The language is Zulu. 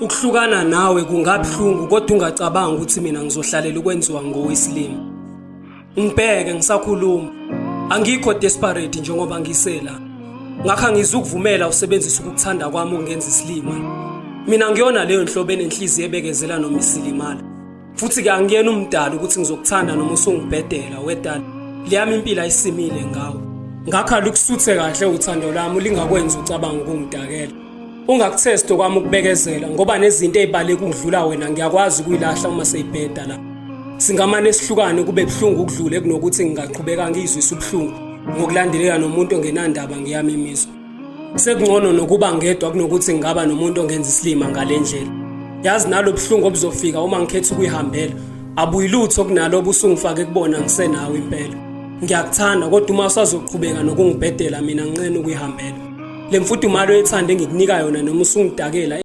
Ukuhlukana nawe kungabhlungu kodwa ungacabanga ukuthi mina ngizohlalela ukwenziwa ngowesilimo. Ngibheke ngisakhuluma. Angikho desperate njengoba ngisela. Ngakho ngizukuvumela usebenzisa ukuthanda kwami ukungenza isilima. Mina ngiyona leyo nhlobo enenhliziyo ebekezela noma isilimala. Futhi ke angiyena umdala ukuthi ngizokuthanda noma usungibhedela wedala. Liyami impilo ayisimile ngawe. Ngakho alukusuthe kahle uthando lami lingakwenza ucabanga ukungidakela. Ungakuthesta kwami ukubekezela ngoba nezinto ezibaleka ukudlula wena ngiyakwazi ukuyilahla uma seyibheda la. Singamane sihlukane kube buhlungu ukudlule kunokuthi ngingaqhubeka ngizwisa ubuhlungu ngokulandelela nomuntu ongenandaba ngiyami imizwa. Sekungcono nokuba ngedwa kunokuthi ngaba nomuntu ongenza isilima ngalendlela. Yazi nalo buhlungu obuzofika uma ngikhetha ukuyihambela abuyilutho kunalo obusungifake kubona ngisenawe impela. Ngiyakuthanda kodwa uma usazoqhubeka nokungibhedela mina ngincene ukuyihambela. Le mfudumalo ethande ngikunika yona noma usungidakela